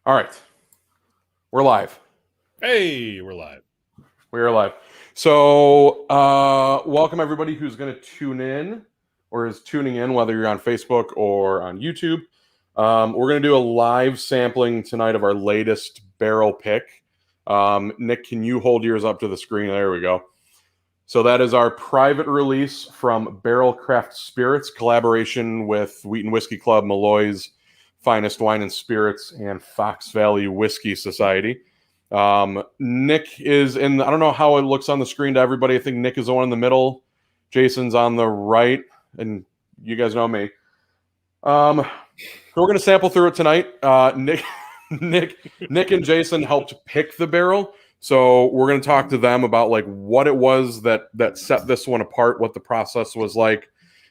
All right. We're live. Hey, we're live. We are live. So, welcome everybody who's going to tune in or is tuning in, whether you're on Facebook or on YouTube. We're going to do a live sampling tonight of our latest barrel pick. Nick, can you hold yours up to the screen? There we go. So that is our private release from Barrel Craft Spirits, collaboration with Wheaton Whiskey Club, Malloy's Finest Wine and Spirits, and Fox Valley Whiskey Society. Nick is in, I don't know how it looks on the screen to everybody. I think Nick is the one in the middle. Jason's on the right, and you guys know me. So we're going to sample through it tonight. Nick and Jason helped pick the barrel. So we're going to talk to them about like what it was that set this one apart, what the process was like.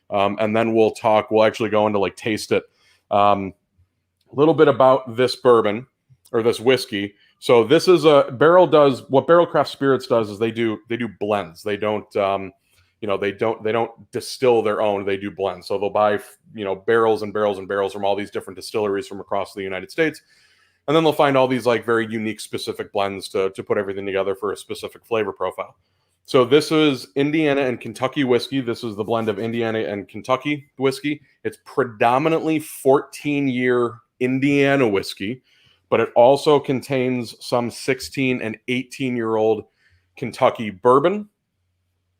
And then we'll actually go into like taste it. A little bit about this bourbon or this whiskey. So this is what Barrel Craft Spirits does is they do blends. They don't, they don't distill their own. They do blends. So they'll buy, barrels and barrels and barrels from all these different distilleries from across the United States. And then they'll find all these like very unique specific blends to put everything together for a specific flavor profile. So this is Indiana and Kentucky whiskey. This is the blend of Indiana and Kentucky whiskey. It's predominantly 14-year Indiana whiskey, but it also contains some 16 and 18-year-old Kentucky bourbon,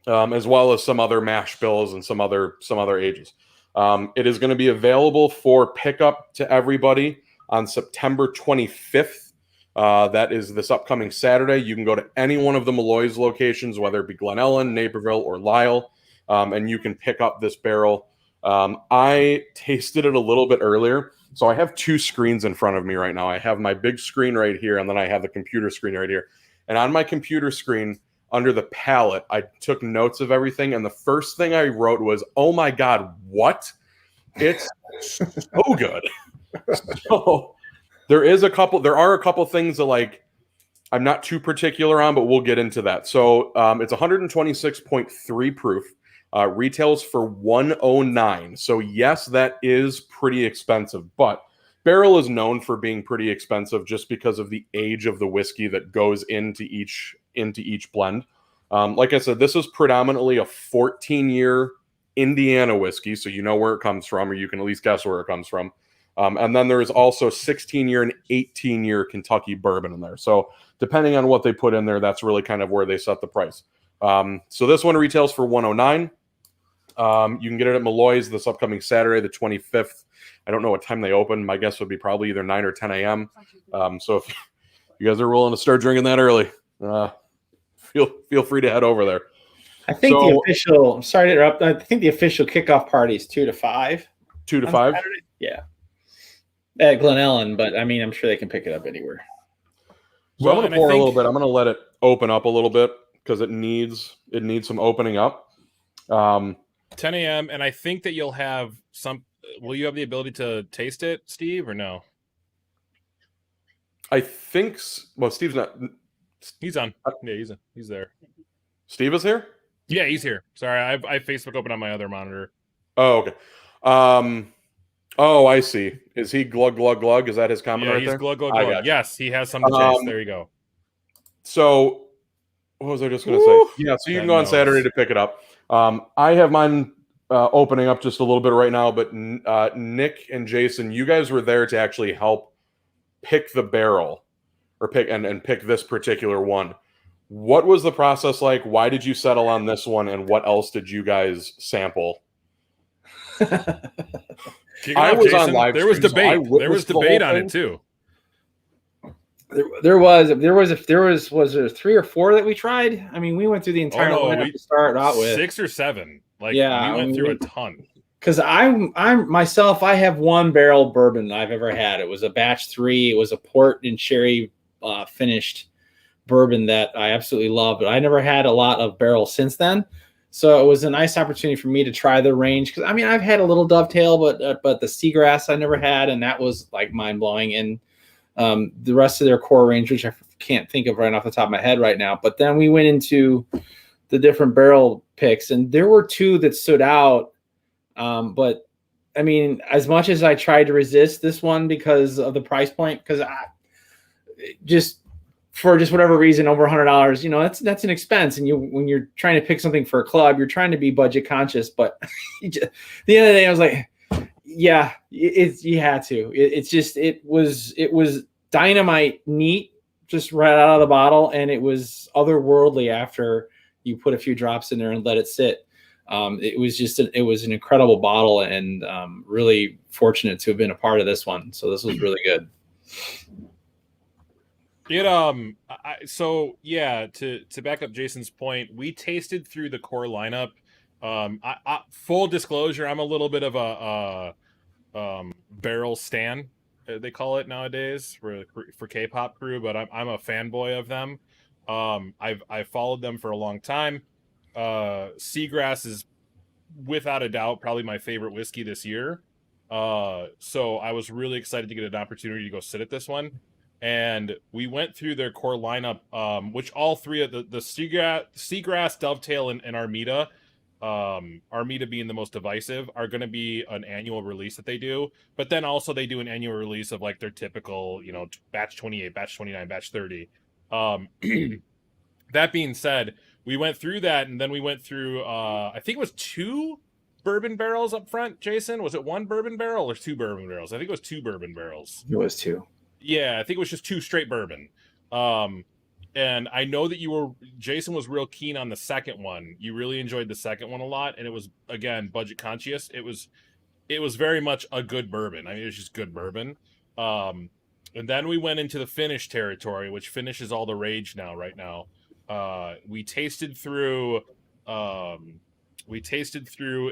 as well as some other mash bills and some other ages. It is going to be available for pickup to everybody on September 25th. That is this upcoming Saturday. You can go to any one of the Malloy's locations, whether it be Glen Ellen, Naperville, or Lisle, and you can pick up this barrel. I tasted it a little bit earlier. So I have two screens in front of me right now. I have my big screen right here, and then I have the computer screen right here. And on my computer screen, under the palette, I took notes of everything. And the first thing I wrote was, oh my God, what? It's so good. So there are a couple things that like I'm not too particular on, but we'll get into that. So it's 126.3 proof. Retails for $109. So yes, that is pretty expensive, but Barrel is known for being pretty expensive just because of the age of the whiskey that goes into each blend. Like I said, this is predominantly a 14-year Indiana whiskey, so you know where it comes from, or you can at least guess where it comes from. And then there is also 16-year and 18-year Kentucky bourbon in there. So depending on what they put in there, that's really kind of where they set the price. So this one retails for $109. You can get it at Malloy's this upcoming Saturday, the 25th. I don't know what time they open. My guess would be probably either 9 or 10 a.m. So if you guys are willing to start drinking that early, feel free to head over there. I think I'm sorry to interrupt. I think the official kickoff party is 2 to 5. 2 to 5? Saturday? Yeah. At Glen Ellen, but I mean, I'm sure they can pick it up anywhere. So I'm going to pour a little bit. I'm going to let it open up a little bit because it needs some opening up. 10 a.m. And I think that you'll have some. Will you have the ability to taste it, Steve, or no? I think. Well, Steve's not. He's on. Yeah, he's there. Steve is here? Yeah, he's here. Sorry, I have Facebook open on my other monitor. Oh, okay. Oh, I see. Is he glug glug glug? Is that his comment right there? He's glug glug glug. Yes, he has something to taste. There you go. So, what was I just going to say? Yeah, so you can go on Saturday to pick it up. I have mine opening up just a little bit right now, but Nick and Jason, you guys were there to actually help pick the barrel or pick this particular one. What was the process like? Why did you settle on this one, and what else did you guys sample? I was on live. There was debate. There was debate on it too. There was 3 or 4 that we tried. I mean, we went through the entire lineup to start out with 6 or 7. Like, yeah, we went through a ton. Because I have one barrel bourbon I've ever had. It was a batch 3. It was a port and sherry finished bourbon that I absolutely love, but I never had a lot of barrels since then. So it was a nice opportunity for me to try the range. Because I mean, I've had a little Dovetail, but the Seagrass I never had, and that was like mind blowing. And the rest of their core range, which I can't think of right off the top of my head right now. But then we went into the different barrel picks, and there were 2 that stood out. But I mean, as much as I tried to resist this one because of the price point, because just for just whatever reason, over $100, you know, that's an expense. And when you're trying to pick something for a club, you're trying to be budget conscious. But the other day, I was like, yeah, you had to. It was dynamite neat, just right out of the bottle, and it was otherworldly after you put a few drops in there and let it sit. It was an incredible bottle, and really fortunate to have been a part of this one. So this was really good. So yeah, to back up Jason's point, we tasted through the core lineup. Full disclosure, I'm a little bit of a barrel stan, they call it nowadays for K-pop crew, but I'm a fanboy of them. I've followed them for a long time. Seagrass is without a doubt probably my favorite whiskey this year. So I was really excited to get an opportunity to go sit at this one. And we went through their core lineup, which all three of the Seagrass, Dovetail, and Armida, Armida being the most divisive, are going to be an annual release that they do. But then also they do an annual release of like their typical, you know, batch 28, batch 29, batch 30. That being said, we went through that, and then we went through, I think it was 2 bourbon barrels up front. Jason, was it 1 bourbon barrel or 2 bourbon barrels? I think it was 2 bourbon barrels. It was 2. Yeah, I think it was just 2 straight bourbon. And I know that Jason was real keen on the second one. You really enjoyed the second one a lot, and it was, again, budget conscious. It was very much a good bourbon. I mean, it was just good bourbon. And then we went into the finish territory, which finish is all the rage right now. We tasted through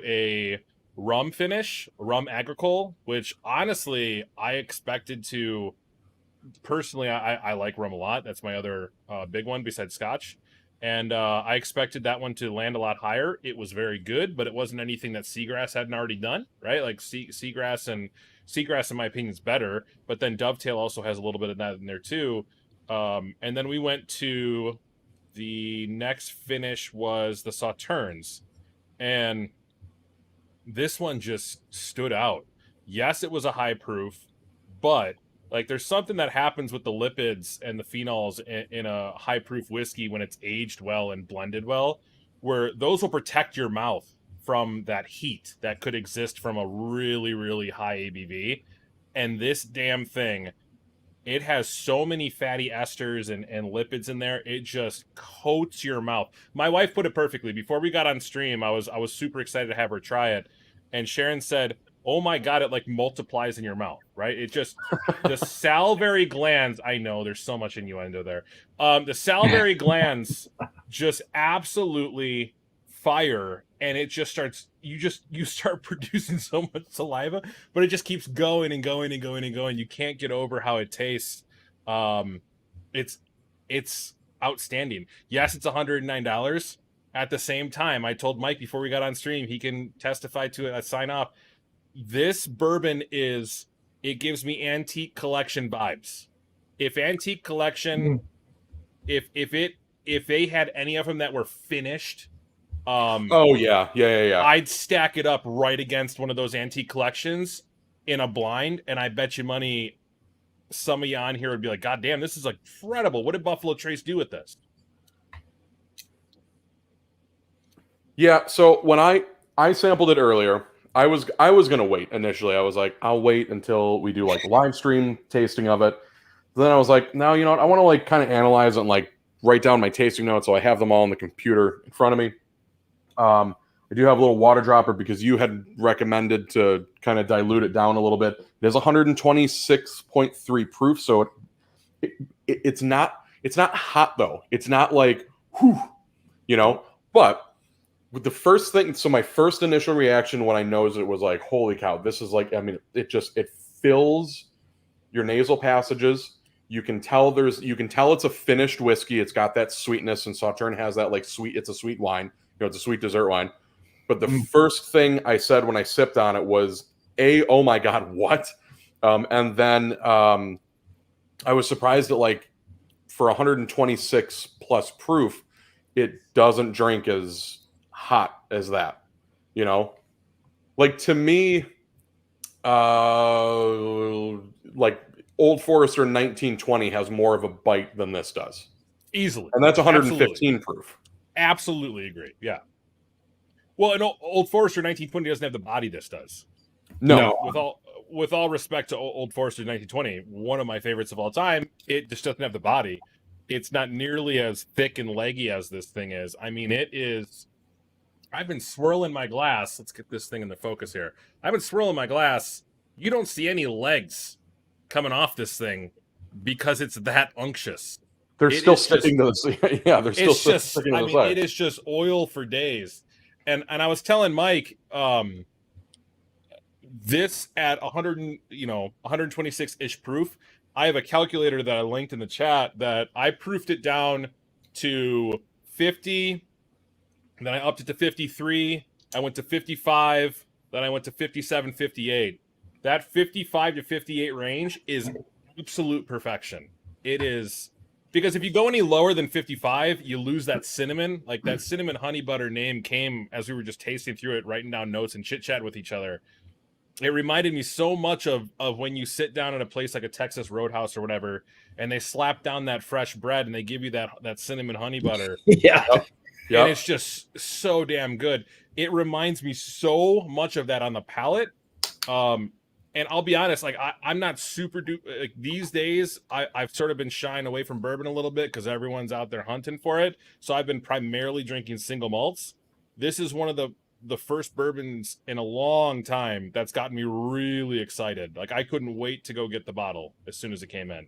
a rum finish, rum agricole, which honestly I expected to. Personally, I like rum a lot. That's my other big one besides Scotch. And I expected that one to land a lot higher. It was very good, but it wasn't anything that Seagrass hadn't already done, right? Like Seagrass, in my opinion, is better. But then Dovetail also has a little bit of that in there too. And then we went to the next finish was the sauternes. And this one just stood out. Yes, it was a high proof, but like there's something that happens with the lipids and the phenols in a high proof whiskey when it's aged well and blended well, where those will protect your mouth from that heat that could exist from a really, really high ABV. And this damn thing, it has so many fatty esters and lipids in there. It just coats your mouth. My wife put it perfectly. Before we got on stream, I was super excited to have her try it. And Sharon said, "Oh my God, it like multiplies in your mouth," right? It just, the salivary glands, I know there's so much innuendo there. The salivary glands just absolutely fire, and it just starts, you start producing so much saliva, but it just keeps going and going and going and going. You can't get over how it tastes. It's outstanding. Yes, it's $109. At the same time, I told Mike before we got on stream, he can testify to it, sign off. This bourbon it gives me antique collection vibes. If antique collection, if they had any of them that were finished, oh yeah. I'd stack it up right against one of those antique collections in a blind, and I bet you money some of you on here would be like, "God damn, this is incredible. What did Buffalo Trace do with this?" Yeah, so when I sampled it earlier, I was gonna wait initially. I was like, I'll wait until we do like a live stream tasting of it. Then I was like, no, you know what? I want to like kind of analyze it and like write down my tasting notes so I have them all on the computer in front of me. I do have a little water dropper because you had recommended to kind of dilute it down a little bit. It is 126.3 proof, so it's not hot though. It's not like whew, you know, but with the first thing, so my first initial reaction when I noticed it was like, holy cow, this is like, I mean, it fills your nasal passages. You can tell it's a finished whiskey. It's got that sweetness, and Sauterne has that like sweet, it's a sweet wine, you know, it's a sweet dessert wine. But the first thing I said when I sipped on it was, oh my God, what? And then I was surprised that like for 126 plus proof, it doesn't drink as hot as that, you know, like to me, like Old Forester 1920 has more of a bite than this does. Easily. And that's 115 Absolutely. proof. Absolutely agree. Yeah. Well, and Old Forester 1920 doesn't have the body this does. No. With all respect to Old Forester 1920, one of my favorites of all time, it just doesn't have the body. It's not nearly as thick and leggy as this thing is. I mean, it is. I've been swirling my glass. Let's get this thing in the focus here. I've been swirling my glass. You don't see any legs coming off this thing because it's that unctuous. They're still sticking to the yeah, they're still sticking to the side. It is just oil for days. And I was telling Mike, this at 126-ish proof, I have a calculator that I linked in the chat that I proofed it down to 50, then I upped it to 53, I went to 55, then I went to 57, 58. That 55 to 58 range is absolute perfection. It is, because if you go any lower than 55, you lose that cinnamon. Like that cinnamon honey butter name came as we were just tasting through it, writing down notes and chit chat with each other. It reminded me so much of when you sit down at a place like a Texas Roadhouse or whatever, and they slap down that fresh bread and they give you that cinnamon honey butter. Yeah. Yep. And it's just so damn good. It reminds me so much of that on the palate. And I'll be honest, like I'm not super like these days. I've sort of been shying away from bourbon a little bit because everyone's out there hunting for it. So I've been primarily drinking single malts. This is one of the first bourbons in a long time that's gotten me really excited. Like I couldn't wait to go get the bottle as soon as it came in.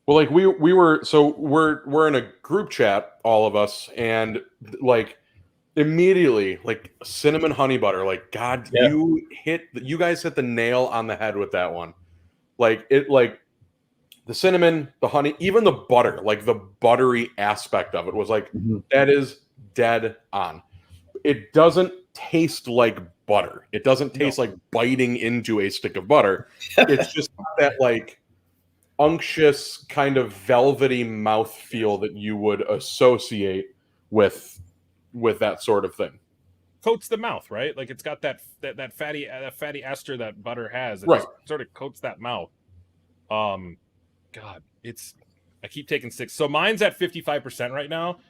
Well, like we're in a group chat, all of us, and like immediately, like cinnamon honey butter, like God, Yeah. you guys hit the nail on the head with that one. Like the cinnamon, the honey, even the butter, like the buttery aspect of it was like that is dead on. It doesn't taste like butter. It doesn't taste like biting into a stick of butter. It's just that like unctuous kind of velvety mouthfeel that you would associate with that sort of thing. Coats the mouth, right? Like it's got that fatty ester that butter has. It Right. just sort of coats that mouth. God, I keep taking 6. So mine's at 55% right now.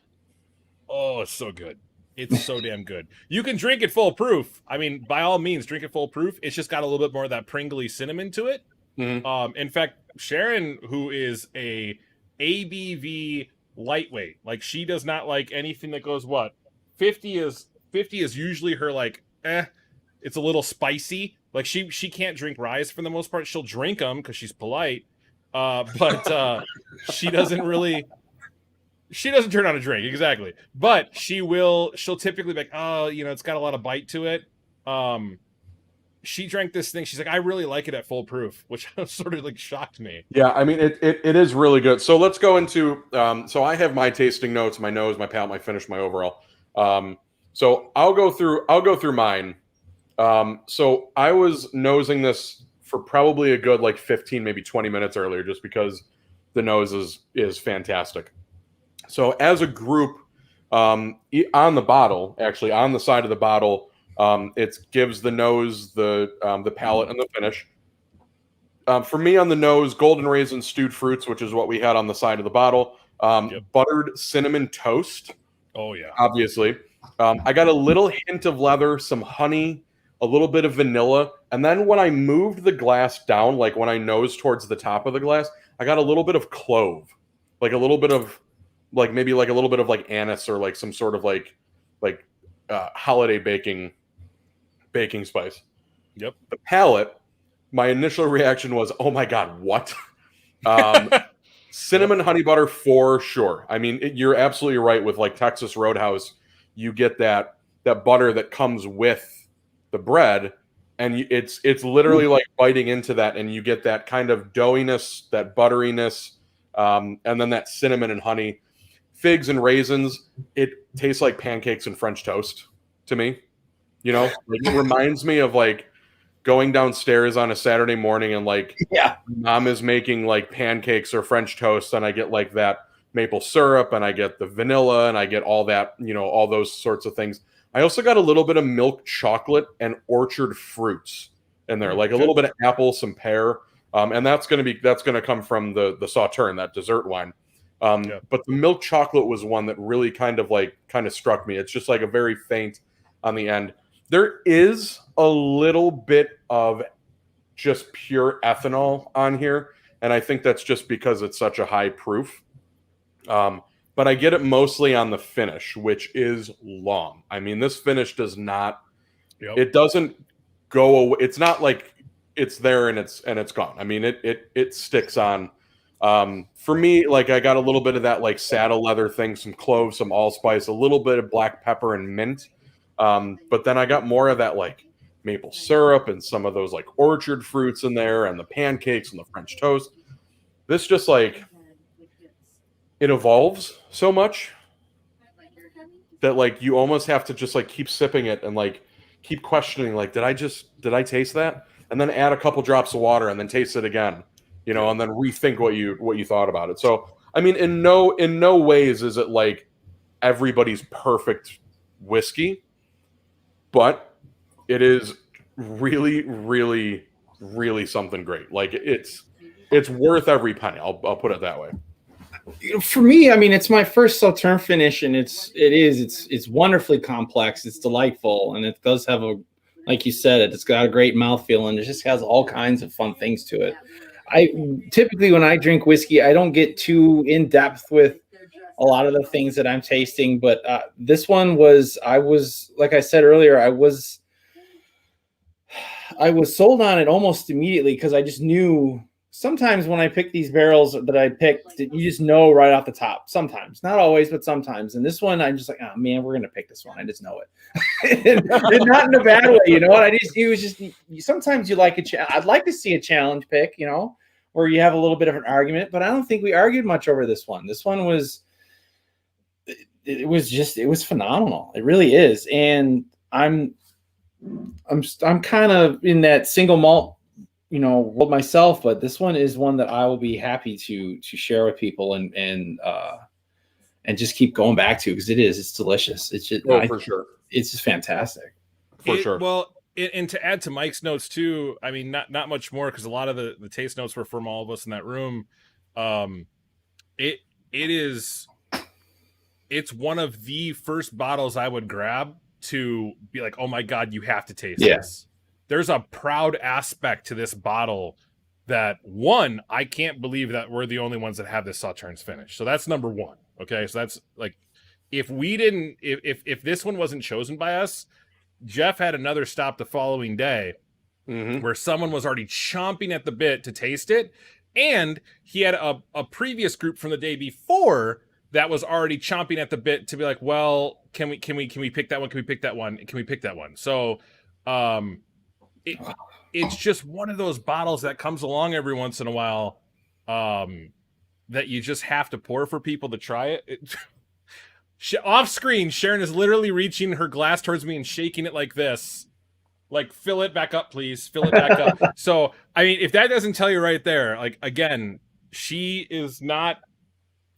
Oh, it's so good. It's so damn good. You can drink it full proof. I mean, by all means, drink it full proof. It's just got a little bit more of that pringly cinnamon to it. Mm-hmm. In fact, Sharon, who is a ABV lightweight, like she does not like anything that goes 50 is usually her like it's a little spicy. Like she can't drink ryes for the most part. She'll drink them because she's polite, but she doesn't turn on a drink exactly. But she'll typically be like, oh, it's got a lot of bite to it. She drank this thing. She's like, I really like it at full proof, which sort of like shocked me. Yeah, I mean, it is really good. So let's go into. So I have my tasting notes, my nose, my palate, my finish, my overall. So I'll go through mine. So I was nosing this for probably a good like 15, maybe 20 minutes earlier, just because the nose is fantastic. So as a group, on the bottle, actually on the side of the bottle. It gives the nose, the palate, and the finish. For me, on the nose, golden raisin stewed fruits, which is what we had on the side of the bottle. Buttered cinnamon toast. Oh yeah, obviously. I got a little hint of leather, some honey, a little bit of vanilla, and then when I moved the glass down, like when I nosed towards the top of the glass, I got a little bit of clove, like a little bit of, like maybe like a little bit of like anise or like some sort of like holiday baking spice. Yep. The palate, my initial reaction was, oh my God, what? Cinnamon honey butter for sure. I mean, you're absolutely right with like Texas Roadhouse. You get that butter that comes with the bread, and it's literally like biting into that, and you get that kind of doughiness, that butteriness, and then that cinnamon and honey. Figs and raisins, it tastes like pancakes and French toast to me. Like, it reminds me of like going downstairs on a Saturday morning and like mom is making like pancakes or French toast, and I get like that maple syrup and I get the vanilla and I get all that, all those sorts of things. I also got a little bit of milk chocolate and orchard fruits in there, like a little bit of apple, some pear. And that's going to come from the sauterne, that dessert wine. But the milk chocolate was one that really kind of struck me. It's just like a very faint on the end. There is a little bit of just pure ethanol on here, and I think that's just because it's such a high proof. But I get it mostly on the finish, which is long. I mean, this finish does not. It doesn't go away. It's not like it's there and it's gone. I mean, it sticks on. For me, like I got a little bit of that like saddle leather thing, some cloves, some allspice, a little bit of black pepper and mint. But then I got more of that like maple syrup and some of those like orchard fruits in there, and the pancakes and the French toast. This just like it evolves so much that like you almost have to just like keep sipping it and like keep questioning like did I taste that, and then add a couple drops of water and then taste it again, and then rethink what you thought about it. So I mean, in no ways is it like everybody's perfect whiskey, but it is really, really, really something great. Like it's worth every penny. I'll put it that way. For me, I mean, it's my first sauterne finish, and it's wonderfully complex. It's delightful, and it does have like you said, it's got a great mouthfeel, and it just has all kinds of fun things to it. I typically, when I drink whiskey, I don't get too in depth with a lot of the things that I'm tasting, but this one like I said earlier, I was sold on it almost immediately because I just knew. Sometimes when I pick these barrels that I picked, you just know right off the top. Sometimes, not always, but sometimes. And this one, I'm just like, oh man, we're gonna pick this one. I just know it, and not in a bad way, It was just sometimes you like I'd like to see a challenge pick, where you have a little bit of an argument. But I don't think we argued much over this one. This one was, it was phenomenal. It really is, and I'm kind of in that single malt world myself, but this one is one that I will be happy to share with people and just keep going back to, because it's delicious. It's just for sure. It's just fantastic. For sure. Well, and to add to Mike's notes too, I mean, not much more, because a lot of the taste notes were from all of us in that room. It's one of the first bottles I would grab to be like, oh my God, you have to taste this. There's a proud aspect to this bottle that, one, I can't believe that we're the only ones that have this sauternes finish. So that's number one. Okay. So that's like, if this one wasn't chosen by us, Jeff had another stop the following day where someone was already chomping at the bit to taste it. And he had a previous group from the day before that was already chomping at the bit to be like, well, can we pick that one? Can we pick that one? Can we pick that one? So, it's just one of those bottles that comes along every once in a while, that you just have to pour for people to try it. Off screen, Sharon is literally reaching her glass towards me and shaking it like this. Like, fill it back up, please. Fill it back up. So, I mean, if that doesn't tell you right there, like, again, she is not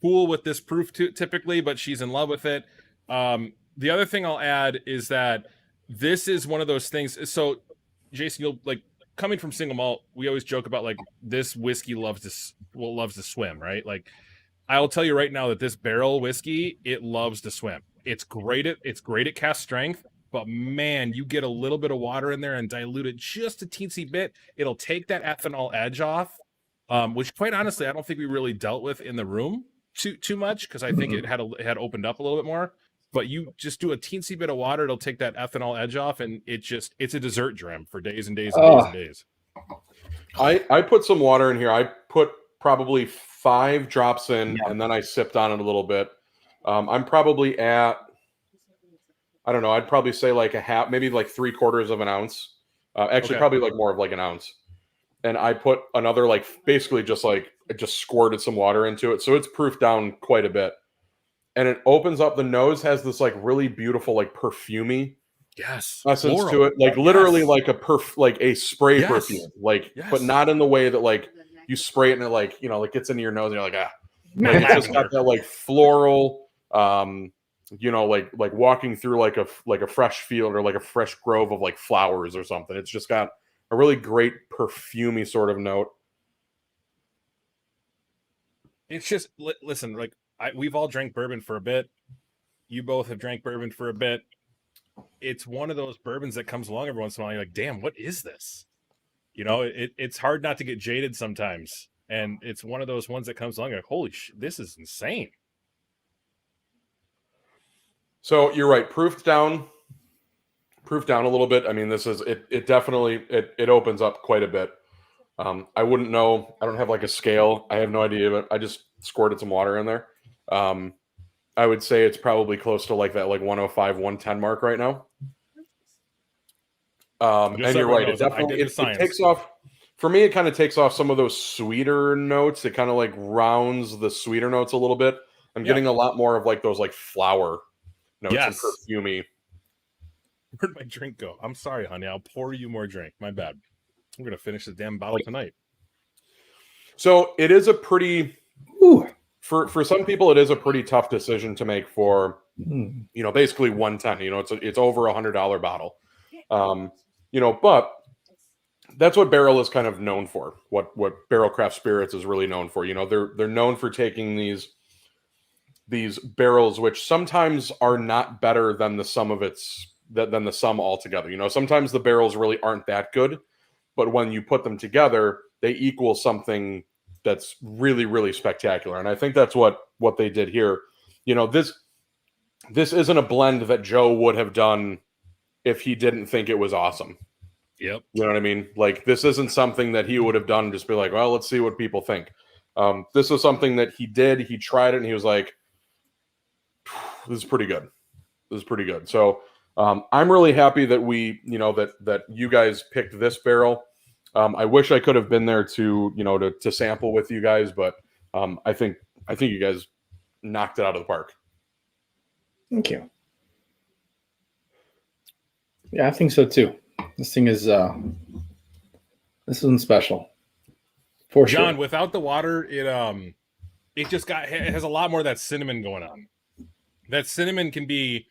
cool with this proof typically, but she's in love with it. The other thing I'll add is that this is one of those things. So, Jason, you'll like, coming from single malt, we always joke about like this whiskey loves to swim, right? Like, I'll tell you right now that this barrel whiskey, it loves to swim. It's great at cast strength, but man, you get a little bit of water in there and dilute it just a teensy bit, it'll take that ethanol edge off, which quite honestly, I don't think we really dealt with in the room too much, because I think it had opened up a little bit more. But you just do a teensy bit of water, it'll take that ethanol edge off, and it's a dessert dram for days and days and days and days. I put some water in here. I put probably 5 drops in, and then I sipped on it a little bit. I'm probably at, I don't know, I'd probably say like a half, maybe like 3/4 of an ounce. Probably like more of like an ounce. And I put another, like, basically just squirted some water into it. So it's proofed down quite a bit. And it opens up. The nose has this like really beautiful, like perfumey essence to it, like literally like a spray perfume, but not in the way that like you spray it and it like like gets into your nose and you're like like it's just got that like floral, like walking through like a fresh field or like a fresh grove of like flowers or something. It's just got a really great perfumey sort of note. It's just listen, like we've all drank bourbon for a bit. You both have drank bourbon for a bit. It's one of those bourbons that comes along every once in a while. You're like, damn, what is this? You know, it's hard not to get jaded sometimes. And it's one of those ones that comes along like, holy shit, this is insane. So you're right. Proof down a little bit. I mean, this is it definitely it opens up quite a bit. I wouldn't know. I don't have like a scale. I have no idea, but I just squirted some water in there. I would say it's probably close to like that, like 105, 110 mark right now. And you're right. It definitely it takes off. For me, it kind of takes off some of those sweeter notes. It kind of like rounds the sweeter notes a little bit. I'm getting a lot more of like those like flower notes and perfumey. Where'd my drink go? I'm sorry, honey. I'll pour you more drink. My bad. We're gonna finish this damn bottle tonight. So it is a pretty for some people it is a pretty tough decision to make for basically 110. It's over $100 bottle. But that's what barrel is kind of known for. What Barrel Craft Spirits is really known for. They're known for taking these barrels, which sometimes are not better than the sum of than the sum altogether. Sometimes the barrels really aren't that good, but when you put them together, they equal something that's really, really spectacular. And I think that's what they did here. This isn't a blend that Joe would have done if he didn't think it was awesome. Yep. You know what I mean? Like, this isn't something that he would have done just be like, well, let's see what people think. This was something that he did. He tried it and he was like, this is pretty good. This is pretty good. So I'm really happy that that you guys picked this barrel. I wish I could have been there to sample with you guys, but I think you guys knocked it out of the park. Thank you. Yeah, I think so too. This thing is this one's special. For John, sure. without the water, it has a lot more of that cinnamon going on. That cinnamon can be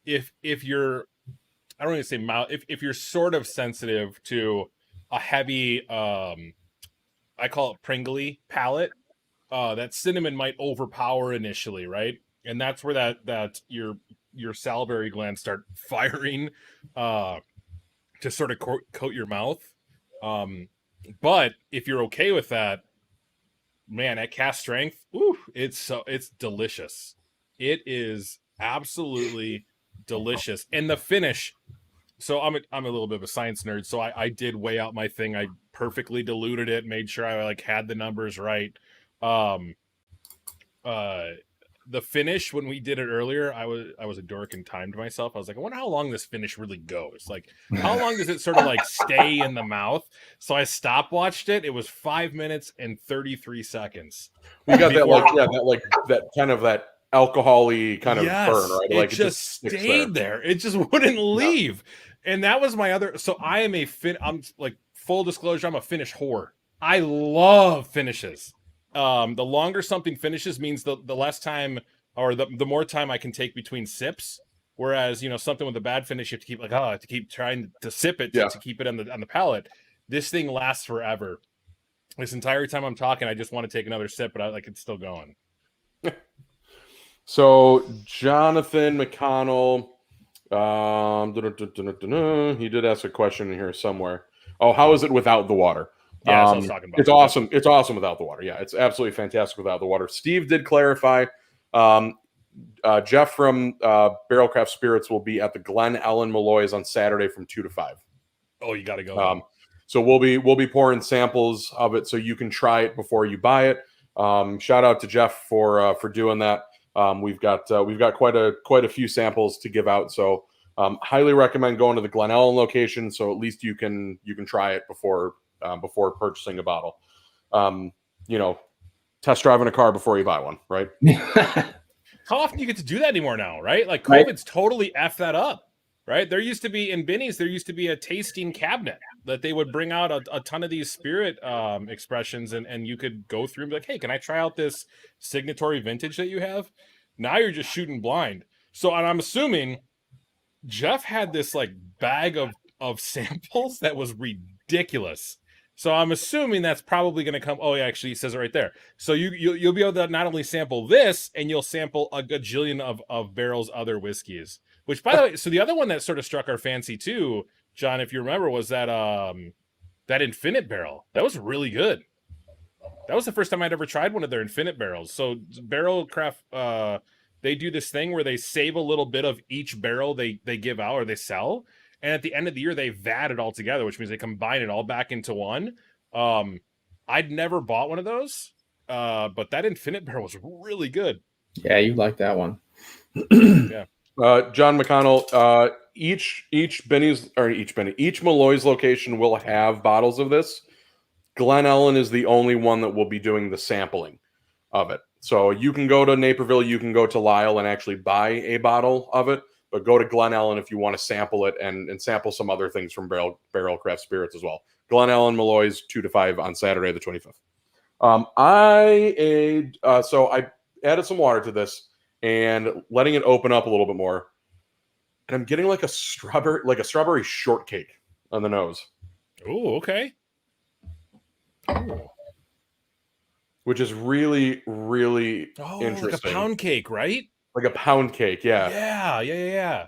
if you're, I don't want to say mild, if you're sort of sensitive to a heavy I call it pringly palate, that cinnamon might overpower initially, right? And that's where that your salivary glands start firing to sort of coat your mouth. But if you're okay with that, man, at cast strength, it's delicious. It is absolutely delicious. And the finish, so I'm a little bit of a science nerd, so I did weigh out my thing. I perfectly diluted it, made sure I had the numbers right. The finish, when we did it earlier, I was a dork and timed myself. I was like, I wonder how long this finish really goes. Like, how long does it sort of stay in the mouth? So I stopwatched it. It was 5 minutes and 33 seconds. We got that kind of that alcohol-y kind of burn, right? It just stayed there. It just wouldn't leave. Yeah. And that was my other. So I am I'm like, full disclosure, I'm a finish whore. I love finishes. The longer something finishes means the less time, or the more time I can take between sips. Whereas, something with a bad finish, you have to keep trying to sip it to keep it on the palate. This thing lasts forever. This entire time I'm talking, I just want to take another sip, but it's still going. So Jonathan McConnell, he did ask a question in here somewhere. Oh, how is it without the water? Yeah, that's what I was talking about. It's awesome. It's awesome without the water. Yeah, it's absolutely fantastic without the water. Steve did clarify. Jeff from Barrel Craft Spirits will be at the Glen Ellen Malloy's on Saturday from 2 to 5. Oh, you got to go. So we'll be pouring samples of it so you can try it before you buy it. Shout out to Jeff for doing that. We've got quite a few samples to give out. So highly recommend going to the Glen Ellen location so at least you can try it before purchasing a bottle. Test driving a car before you buy one, right? How often do you get to do that anymore now, right? Like COVID's totally effed that up, right? There used to be in Binny's, there used to be a tasting cabinet that they would bring out a ton of these spirit expressions and you could go through and be like, hey, can I try out this signatory vintage that you have? Now you're just shooting blind. So, and I'm assuming Jeff had this bag of samples that was ridiculous. So I'm assuming that's probably going to come. Oh, yeah, actually, he says it right there. So you'll be able to not only sample this, and you'll sample a gajillion of barrels other whiskeys. Which, by the way, so the other one that sort of struck our fancy too, John, if you remember, was that Infinite barrel. That was really good. That was the first time I'd ever tried one of their Infinite barrels. So Barrel Craft, they do this thing where they save a little bit of each barrel they give out or they sell, and at the end of the year they VAT it all together, which means they combine it all back into one. I'd never bought one of those, but that Infinite barrel was really good. Yeah, you like that one. Yeah. John McConnell, each Malloy's location will have bottles of this. Glen Ellen is the only one that will be doing the sampling of it. So you can go to Naperville, you can go to Lyle and actually buy a bottle of it, but go to Glen Ellen if you want to sample it and sample some other things from Barrel Craft Spirits as well. Glen Ellen Malloy's 2 to 5 on Saturday the 25th. So I added some water to this and letting it open up a little bit more, and I'm getting like a strawberry shortcake on the nose. Oh, okay. Ooh. Which is really, really interesting. Like a pound cake, right? Like a pound cake, yeah. Yeah.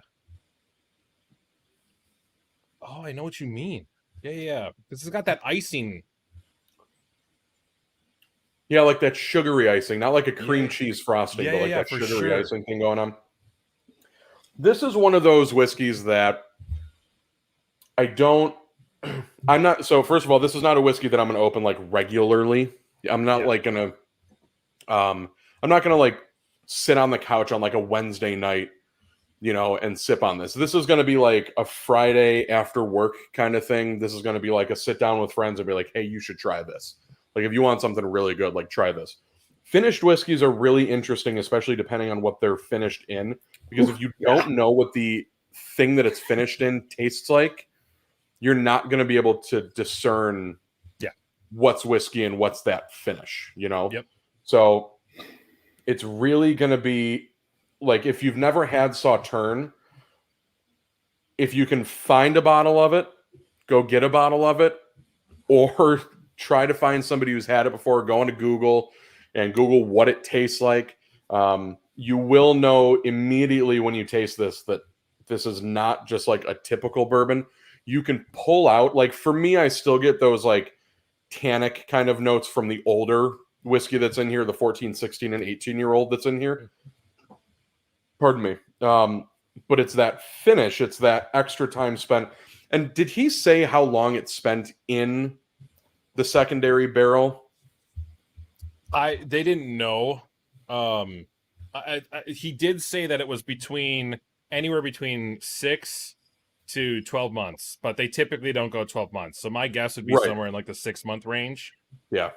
Oh, I know what you mean. Yeah. This has got that icing. Yeah, like that sugary icing, not like a cream cheese frosting, but like that sugary icing thing going on. This is one of those whiskeys that I'm not. So first of all, this is not a whiskey that I'm going to open like regularly. I'm not like going to, I'm not going to like sit on the couch on like a Wednesday night, and sip on this. This is going to be like a Friday after work kind of thing. This is going to be like a sit down with friends and be like, hey, you should try this. Like if you want something really good, like try this. Finished whiskeys are really interesting, especially depending on what they're finished in. Because if you don't know what the thing that it's finished in tastes like, you're not going to be able to discern what's whiskey and what's that finish, Yep. So it's really going to be like, if you've never had Sauterne, if you can find a bottle of it, go get a bottle of it, or try to find somebody who's had it before, go into Google and Google what it tastes like. You will know immediately when you taste this that this is not just like a typical bourbon. You can pull out, like for me, I still get those like tannic kind of notes from the older whiskey that's in here, the 14, 16, and 18-year-old that's in here. Pardon me. But it's that finish. It's that extra time spent. And did he say how long it spent in the secondary barrel? They didn't know. He did say that it was anywhere between 6 to 12 months, but they typically don't go 12 months. So my guess would be somewhere in like the 6-month range. Yeah.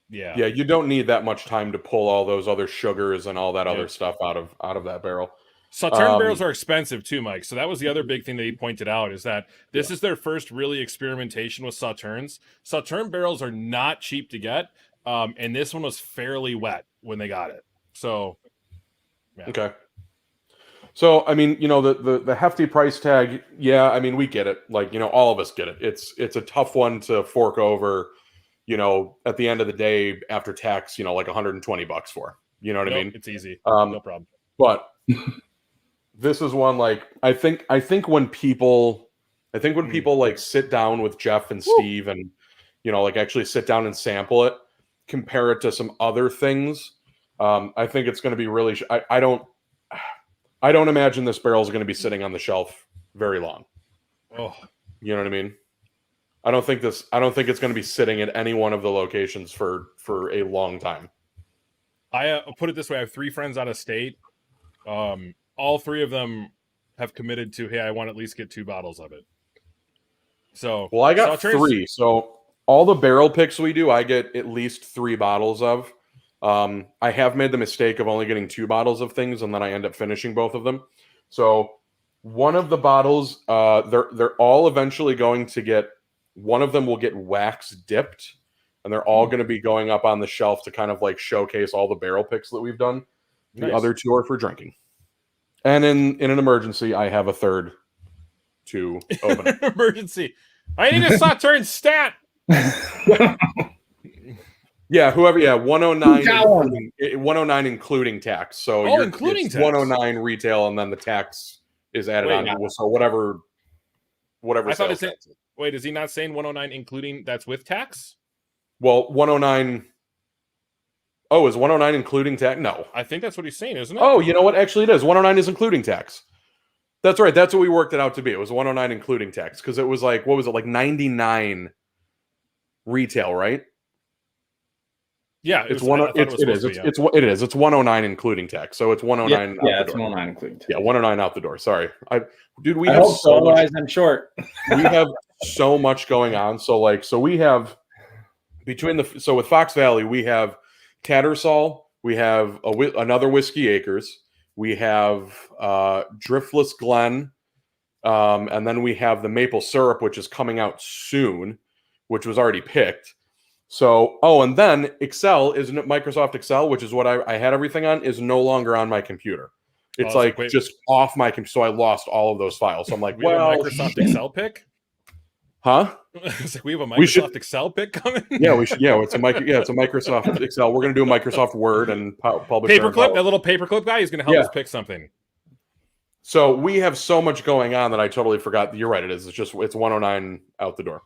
Yeah. You don't need that much time to pull all those other sugars and all that other stuff out of that barrel. Sauterne barrels are expensive too, Mike. So that was the other big thing that he pointed out, is that this is their first really experimentation with Sauternes. Sauterne barrels are not cheap to get. And this one was fairly wet when they got it. So, Okay. So, I mean, the hefty price tag, I mean, we get it. Like, all of us get it. It's a tough one to fork over, at the end of the day after tax, like $120 for. You know what I mean? It's easy. No problem. But this is one like I think when people like sit down with Jeff and Steve and like actually sit down and sample it, compare it to some other things, I think it's going to be really. I don't imagine this barrel is going to be sitting on the shelf very long. Oh, you know what I mean? I don't think it's going to be sitting at any one of the locations for a long time. I put it this way: I have 3 friends out of state. All 3 of them have committed to, hey, I want to at least get 2 bottles of it. So, well, I got 3. So all the barrel picks we do, I get at least 3 bottles of. I have made the mistake of only getting 2 bottles of things, and then I end up finishing both of them. So one of the bottles, they're all eventually going to get. One of them will get wax dipped, and they're all going to be going up on the shelf to kind of like showcase all the barrel picks that we've done. The other 2 are for drinking. And in an emergency, I have a third to open. Emergency. I need a Sauterne stat. Yeah, whoever. Yeah, 109. Got one. 109 including tax. So including it's tax. 109 retail, and then the tax is added Wait, on. So whatever I thought sales tax. wait, is he not saying 109 including that's with tax? Well, 109. Oh, is 109 including tax? No. I think that's what he's saying, isn't it? Oh, you know what? Actually, it is. 109 is including tax. That's right. That's what we worked it out to be. It was 109 including tax because it was like, what was it, like 99 retail, right? Yeah, It's 109 including tax. So it's 109. Yeah, it's 109 including tax. Yeah, 109 out the door. Sorry, dude. We I have hope so. much, Otherwise, I'm short. we have so much going on. So we have with Fox Valley, we have Tattersall, we have another Whiskey Acres, we have Driftless Glen, and then we have the maple syrup, which is coming out soon, which was already picked. So, and then Excel, isn't it Microsoft Excel, which is what I had everything on, is no longer on my computer. It's just off my computer, so I lost all of those files. So I'm like, we have a Microsoft Excel pick? Huh? It's like we have a Microsoft Excel pick coming? Yeah, we should. Yeah, it's a Microsoft Excel. We're going to do a Microsoft Word and publish Paperclip, that little paperclip guy, he's going to help us pick something. So we have so much going on that I totally forgot. You're right. It is. It's 109 out the door.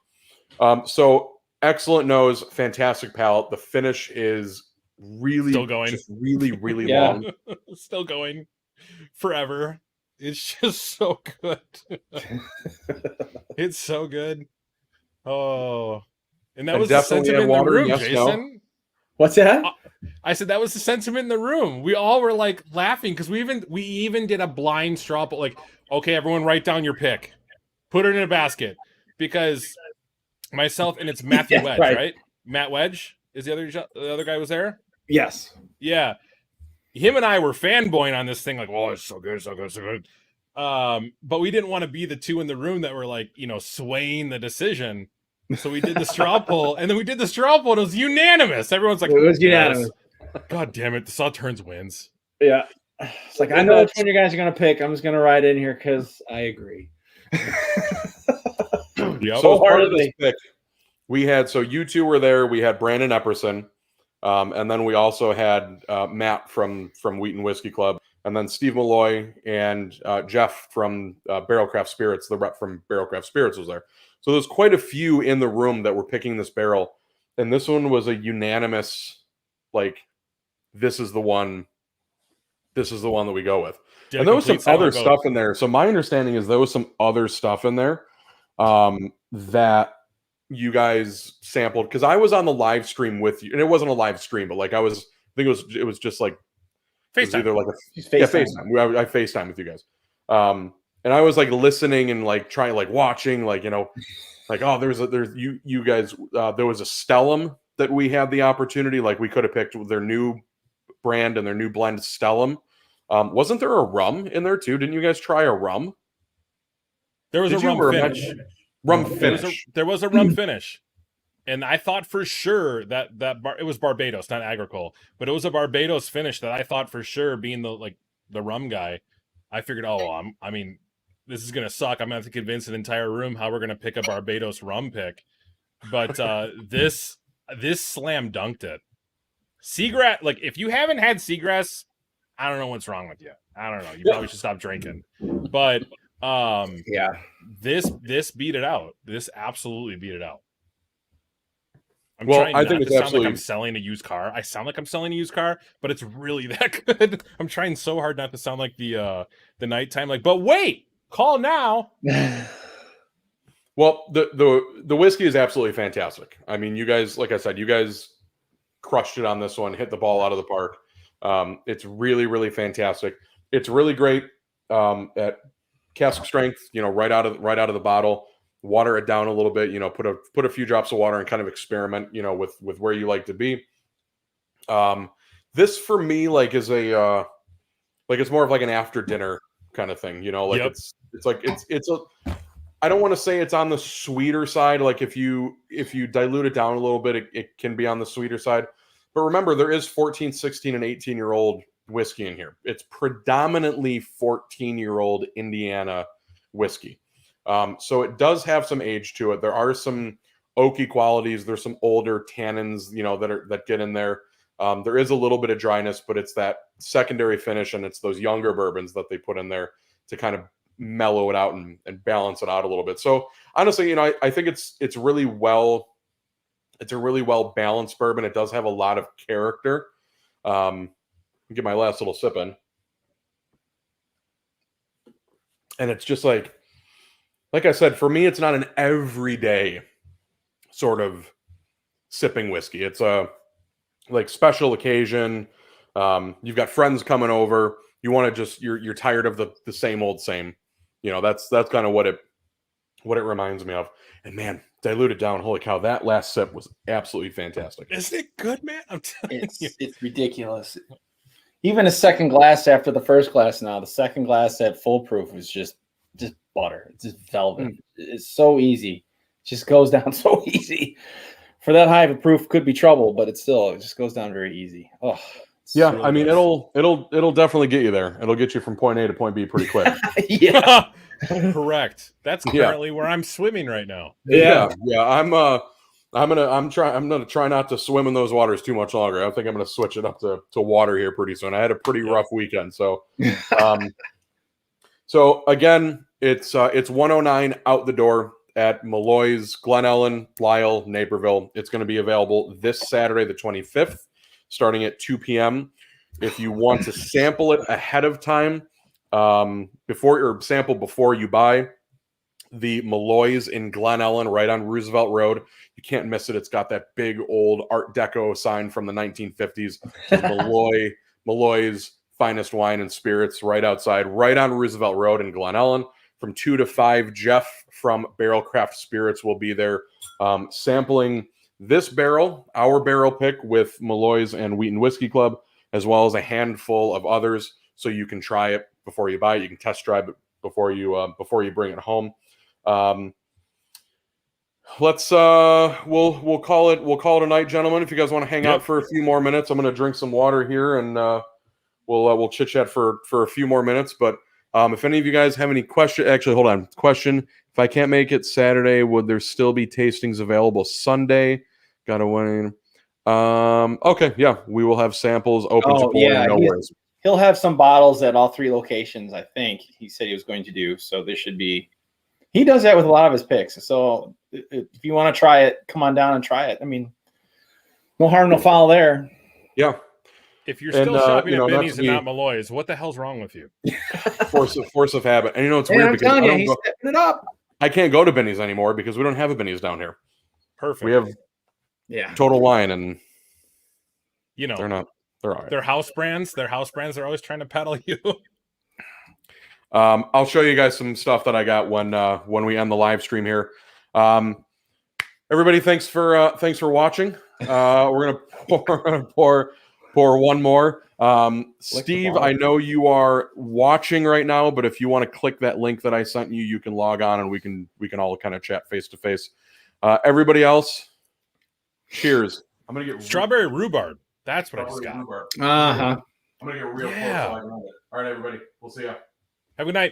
So excellent nose, fantastic palate. The finish is really still going, just really, really long. Still going forever. It's just so good. It's so good. Oh, and that was the sentiment in the room, Jason. No. What's that? I said that was the sentiment in the room. We all were like laughing because we even did a blind straw poll. Like, okay, everyone, write down your pick, put it in a basket, because myself and it's Matthew Wedge, right? Matt Wedge is the other guy was there. Yes. Yeah. Him and I were fanboying on this thing, like, "Oh, it's so good, so good, so good." But we didn't want to be the two in the room that were like, swaying the decision. So we did the straw poll, and then we did the straw poll, and it was unanimous. Everyone's like, it was unanimous. God damn it, the sauternes wins. Yeah. It's like, I know which one you guys are going to pick. I'm just going to write in here because I agree. So part of this pick, we had, so you two were there. We had Brandon Epperson, and then we also had Matt from Wheaton Whiskey Club, and then Steve Malloy and Jeff from Barrelcraft Spirits, the rep from Barrelcraft Spirits was there. So there's quite a few in the room that were picking this barrel, and this one was a unanimous, like, this is the one that we go with. And there was some other stuff in there. So my understanding is there was some other stuff in there that you guys sampled, because I was on the live stream with you, and it wasn't a live stream, but like I think it was just like FaceTime. Either like FaceTime. I FaceTime with you guys. And I was like listening and like trying, like watching, like, like, oh, there was a Stellum that we had the opportunity, like we could have picked their new brand and their new blend Stellum. Wasn't there a rum in there too? Didn't you guys try a rum? There was a rum finish. Rum finish. There was a rum finish. And I thought for sure that it was Barbados, not Agricole, but it was a Barbados finish that I thought for sure, being the rum guy, I figured, this is gonna suck. I'm gonna have to convince an entire room how we're gonna pick a Barbados rum pick. But this slam dunked it. Seagrass, like, if you haven't had Seagrass, I don't know what's wrong with you. I don't know. You probably should stop drinking. But yeah, this beat it out. This absolutely beat it out. I'm trying not to sound like I'm selling a used car. I sound like I'm selling a used car, but it's really that good. I'm trying so hard not to sound like the nighttime, like, but wait, call now. Well, the whiskey is absolutely fantastic. I mean, you guys, like I said, you guys crushed it on this one, hit the ball out of the park. It's really, really fantastic. It's really great at cask strength, right out of the bottle. Water it down a little bit, put a few drops of water and kind of experiment, with where you like to be. This for me, like, is it's more of like an after dinner kind of thing, like yep. it's I don't want to say it's on the sweeter side. Like if you dilute it down a little bit, it can be on the sweeter side. But remember, there is 14, 16, and 18-year-old whiskey in here. It's predominantly 14-year-old Indiana whiskey. So it does have some age to it. There are some oaky qualities. There's some older tannins, that get in there. There is a little bit of dryness, but it's that secondary finish, and it's those younger bourbons that they put in there to kind of mellow it out and balance it out a little bit. So honestly, I think it's a really well balanced bourbon. It does have a lot of character. Get my last little sip in. And it's just like I said, for me, it's not an everyday sort of sipping whiskey. It's a special occasion. You've got friends coming over. You want to you're tired of the same old same. That's kind of what it reminds me of. And man, diluted down. Holy cow, that last sip was absolutely fantastic. Isn't it good, man? I'm telling you. It's ridiculous. Even a second glass after the first glass now, the second glass at full proof is just butter. It's just velvet. It's so easy. It just goes down so easy. For that high of a proof could be trouble, but it just goes down very easy. Oh, yeah. really I mean, good. it'll definitely get you there. It'll get you from point A to point B pretty quick. Yeah. Correct. That's currently where I'm swimming right now. Yeah. I'm gonna try not to swim in those waters too much longer. I think I'm gonna switch it up to water here pretty soon. I had a pretty rough weekend, so so again, it's 109 out the door at Malloy's, Glen Ellen, Lyle, Naperville. It's going to be available this Saturday, the 25th, starting at 2 p.m. If you want to sample it ahead of time, before you buy, the Malloy's in Glen Ellen, right on Roosevelt Road. You can't miss it. It's got that big old Art Deco sign from the 1950s. Malloy's Finest Wine and Spirits, right outside, right on Roosevelt Road in Glen Ellen. From 2 to 5, Jeff from Barrel Craft Spirits will be there sampling this barrel, our barrel pick with Malloy's and Wheaton Whiskey Club, as well as a handful of others, so you can try it before you buy it. You can test drive it before you bring it home. Let's we'll call it a night, gentlemen. If you guys want to hang out for a few more minutes, I'm going to drink some water here, and we'll chit chat for a few more minutes. But if any of you guys have any question, actually, hold on. Question: if I can't make it Saturday, would there still be tastings available Sunday? Got to win. Okay, yeah, we will have samples open to pour. Yeah, no worries. He'll have some bottles at all 3 locations, I think. He said he was going to do. So there should be. He does that with a lot of his picks. So if you want to try it, come on down and try it. I mean, no harm, no foul there. Yeah. If you're still shopping at Benny's and not Malloy's, what the hell's wrong with you? Force of habit. And it's weird because he's stepping it up. I can't go to Benny's anymore because we don't have a Benny's down here. Perfect. We have Total Wine, and they're all right. They're house brands. They're always trying to peddle you. I'll show you guys some stuff that I got when we end the live stream here. Everybody, thanks for watching. We're gonna pour one more. Steve, I know you are watching right now, but if you want to click that link that I sent you, you can log on and we can all kind of chat face to face. Everybody else, cheers. I'm gonna get strawberry rhubarb. That's what I just got. Uh-huh. I'm gonna get real close. So I can have it. All right, everybody. We'll see ya. Have a good night.